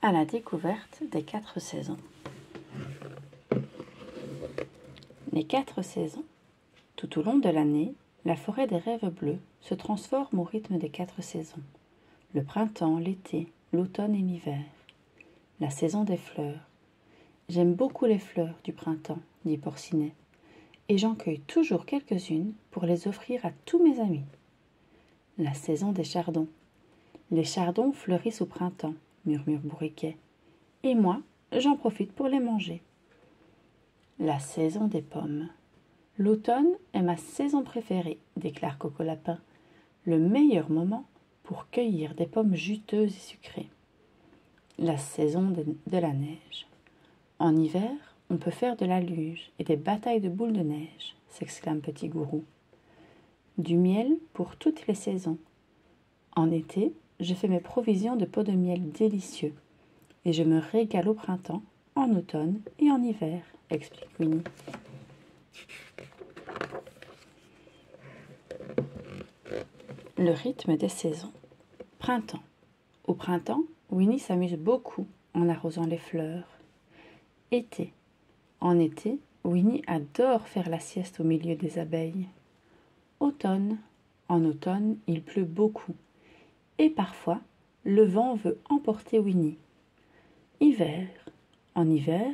à la découverte des 4 saisons. Les 4 saisons. Tout au long de l'année, la forêt des rêves bleus se transforme au rythme des 4 saisons. Le printemps, l'été, l'automne et l'hiver. La saison des fleurs. J'aime beaucoup les fleurs du printemps, dit Porcinet, et j'en cueille toujours quelques-unes pour les offrir à tous mes amis. La saison des chardons. Les chardons fleurissent au printemps, murmure Bourriquet, et moi, j'en profite pour les manger. La saison des pommes. L'automne est ma saison préférée, déclare Coco Lapin, le meilleur moment pour cueillir des pommes juteuses et sucrées. La saison de la neige. En hiver, on peut faire de la luge et des batailles de boules de neige, s'exclame Petit Gourou. Du miel pour toutes les saisons. En été, je fais mes provisions de pots de miel délicieux et je me régale au printemps, en automne et en hiver, explique Winnie. Le rythme des saisons. Printemps. Au printemps, Winnie s'amuse beaucoup en arrosant les fleurs. Été. En été, Winnie adore faire la sieste au milieu des abeilles. Automne. En automne, il pleut beaucoup. Et parfois, le vent veut emporter Winnie. Hiver. En hiver,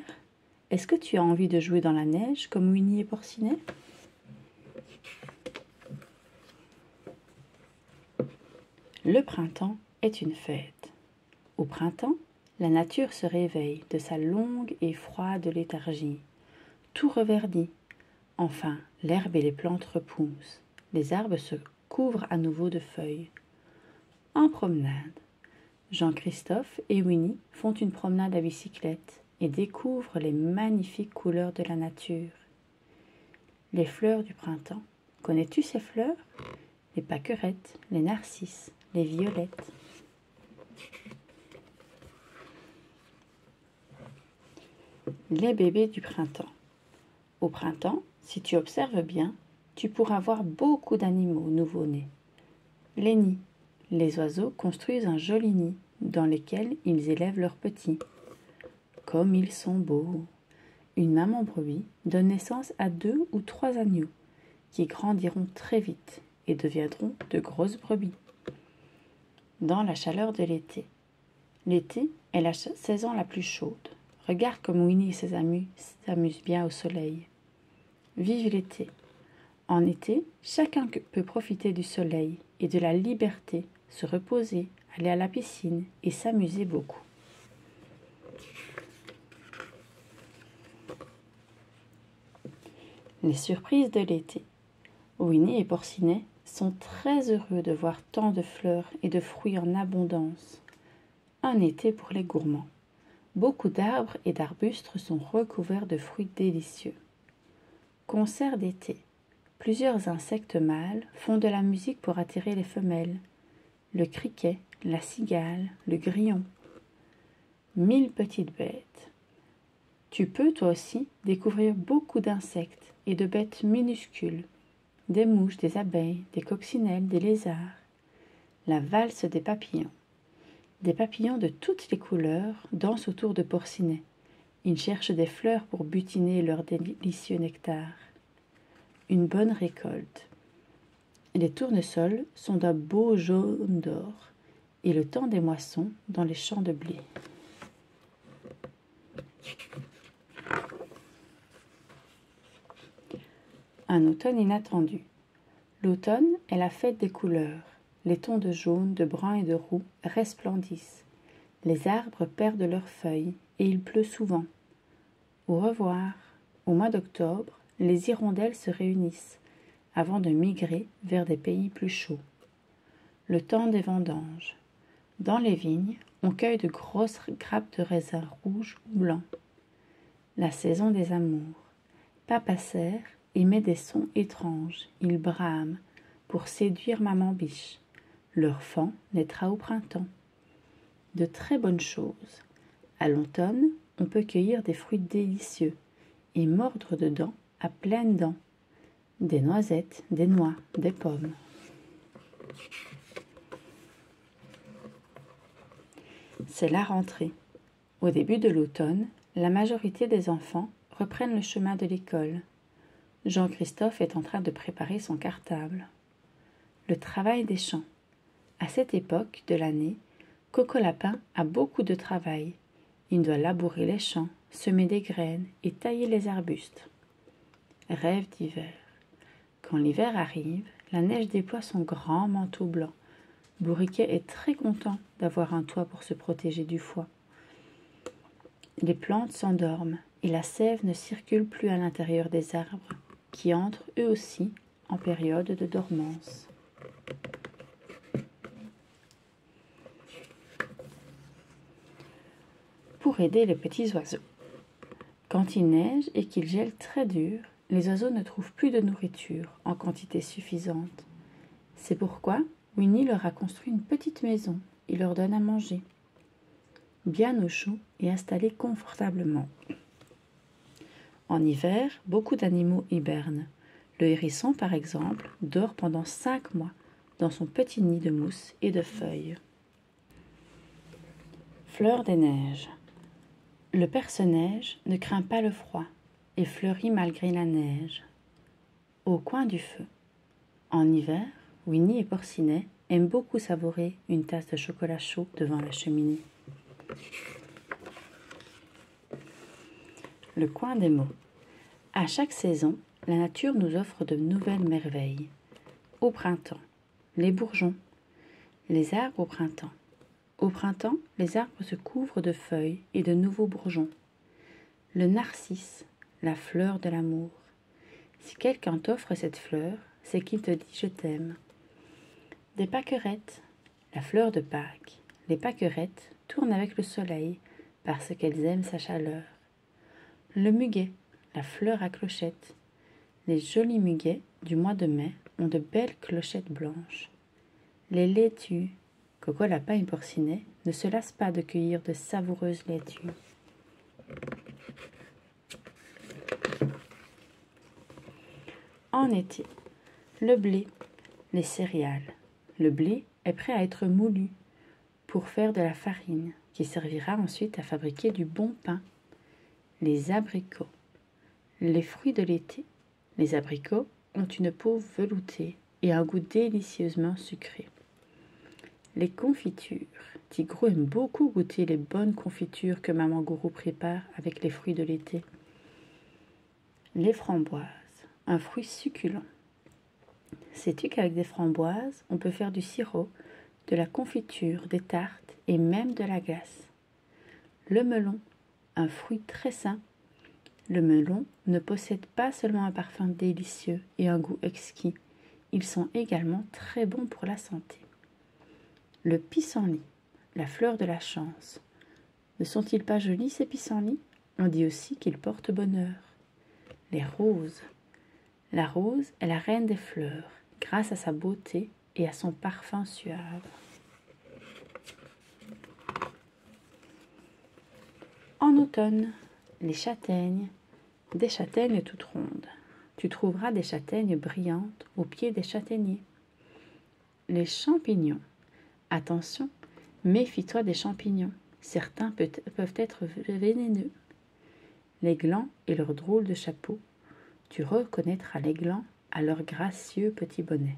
est-ce que tu as envie de jouer dans la neige comme Winnie et Porcinet ? Le printemps est une fête. Au printemps, la nature se réveille de sa longue et froide léthargie. Tout reverdit. Enfin, l'herbe et les plantes repoussent. Les arbres se couvrent à nouveau de feuilles. En promenade. Jean-Christophe et Winnie font une promenade à bicyclette et découvrent les magnifiques couleurs de la nature. Les fleurs du printemps. Connais-tu ces fleurs ? Les pâquerettes, les narcisses, les violettes. Les bébés du printemps. Au printemps, si tu observes bien, tu pourras voir beaucoup d'animaux nouveau-nés. Les nids. Les oiseaux construisent un joli nid dans lequel ils élèvent leurs petits. Comme ils sont beaux! Une maman brebis donne naissance à 2 ou 3 agneaux qui grandiront très vite et deviendront de grosses brebis. Dans la chaleur de l'été. L'été est la saison la plus chaude. Regarde comme Winnie et ses amis s'amusent bien au soleil. Vive l'été! En été, chacun peut profiter du soleil et de la liberté, se reposer, aller à la piscine et s'amuser beaucoup. Les surprises de l'été. Winnie et Porcinet sont très heureux de voir tant de fleurs et de fruits en abondance. Un été pour les gourmands. Beaucoup d'arbres et d'arbustes sont recouverts de fruits délicieux. Concert d'été. Plusieurs insectes mâles font de la musique pour attirer les femelles. Le criquet, la cigale, le grillon. 1000 petites bêtes. Tu peux, toi aussi, découvrir beaucoup d'insectes et de bêtes minuscules. Des mouches, des abeilles, des coccinelles, des lézards. La valse des papillons. Des papillons de toutes les couleurs dansent autour de Porcinet. Ils cherchent des fleurs pour butiner leur délicieux nectar. Une bonne récolte. Les tournesols sont d'un beau jaune d'or et le temps des moissons dans les champs de blé. Un automne inattendu. L'automne est la fête des couleurs. Les tons de jaune, de brun et de roux resplendissent. Les arbres perdent leurs feuilles et il pleut souvent. Au revoir. Au mois d'octobre, les hirondelles se réunissent avant de migrer vers des pays plus chauds. Le temps des vendanges. Dans les vignes, on cueille de grosses grappes de raisins rouges ou blancs. La saison des amours. Papa cerf émet des sons étranges. Il brame pour séduire maman biche. Leur faon naîtra au printemps. De très bonnes choses. À l'automne, on peut cueillir des fruits délicieux et mordre dedans à pleines dents. Des noisettes, des noix, des pommes. C'est la rentrée. Au début de l'automne, la majorité des enfants reprennent le chemin de l'école. Jean-Christophe est en train de préparer son cartable. Le travail des champs. À cette époque de l'année, Coco Lapin a beaucoup de travail. Il doit labourer les champs, semer des graines et tailler les arbustes. Rêve d'hiver. Quand l'hiver arrive, la neige déploie son grand manteau blanc. Bourriquet est très content d'avoir un toit pour se protéger du froid. Les plantes s'endorment et la sève ne circule plus à l'intérieur des arbres, qui entrent eux aussi en période de dormance. Pour aider les petits oiseaux. Quand il neige et qu'il gèle très dur, les oiseaux ne trouvent plus de nourriture en quantité suffisante. C'est pourquoi Winnie leur a construit une petite maison et leur donne à manger, bien au chaud et installés confortablement. En hiver, beaucoup d'animaux hibernent. Le hérisson, par exemple, dort pendant 5 mois dans son petit nid de mousse et de feuilles. Fleur des neiges. Le perce-neige ne craint pas le froid et fleurit malgré la neige. Au coin du feu. En hiver, Winnie et Porcinet aiment beaucoup savourer une tasse de chocolat chaud devant la cheminée. Le coin des mots. À chaque saison, la nature nous offre de nouvelles merveilles. Au printemps, les bourgeons, les arbres au printemps. Au printemps, les arbres se couvrent de feuilles et de nouveaux bourgeons. Le narcisse, la fleur de l'amour. Si quelqu'un t'offre cette fleur, c'est qu'il te dit « je t'aime ». Des pâquerettes, la fleur de Pâques. Les pâquerettes tournent avec le soleil parce qu'elles aiment sa chaleur. Le muguet, la fleur à clochettes. Les jolis muguets du mois de mai ont de belles clochettes blanches. Les laitues, Coco Lapin et Porcinet ne se lassent pas de cueillir de savoureuses laitues. En été, le blé, les céréales. Le blé est prêt à être moulu pour faire de la farine qui servira ensuite à fabriquer du bon pain. Les abricots, les fruits de l'été. Les abricots ont une peau veloutée et un goût délicieusement sucré. Les confitures. Tigrou aime beaucoup goûter les bonnes confitures que Maman Gourou prépare avec les fruits de l'été. Les framboises, un fruit succulent. Sais-tu qu'avec des framboises, on peut faire du sirop, de la confiture, des tartes et même de la glace. Le melon, un fruit très sain. Le melon ne possède pas seulement un parfum délicieux et un goût exquis, ils sont également très bons pour la santé. Le pissenlit, la fleur de la chance. Ne sont-ils pas jolis ces pissenlits? On dit aussi qu'ils portent bonheur. Les roses. La rose est la reine des fleurs, grâce à sa beauté et à son parfum suave. En automne, les châtaignes, des châtaignes toutes rondes. Tu trouveras des châtaignes brillantes au pied des châtaigniers. Les champignons. Attention, méfie-toi des champignons. Certains peuvent être vénéneux. Les glands et leurs drôles de chapeaux. Tu reconnaîtras les glands à leur gracieux petit bonnet.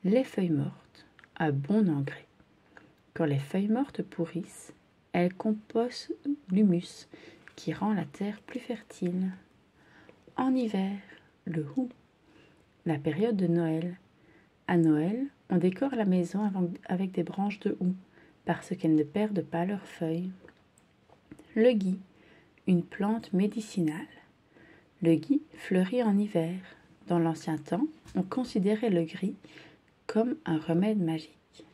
Les feuilles mortes, un bon engrais. Quand les feuilles mortes pourrissent, elles composent l'humus qui rend la terre plus fertile. En hiver, le houx, la période de Noël. À Noël, on décore la maison avec des branches de houx parce qu'elles ne perdent pas leurs feuilles. Le gui, une plante médicinale. Le gui fleurit en hiver. Dans l'ancien temps, on considérait le gris comme un remède magique.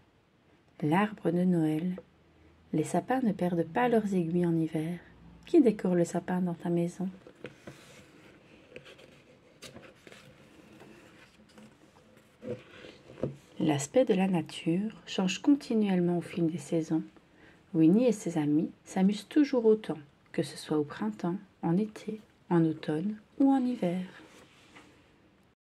L'arbre de Noël. Les sapins ne perdent pas leurs aiguilles en hiver. Qui décore le sapin dans ta maison? L'aspect de la nature change continuellement au fil des saisons. Winnie et ses amis s'amusent toujours autant, que ce soit au printemps, en été, en automne ou en hiver.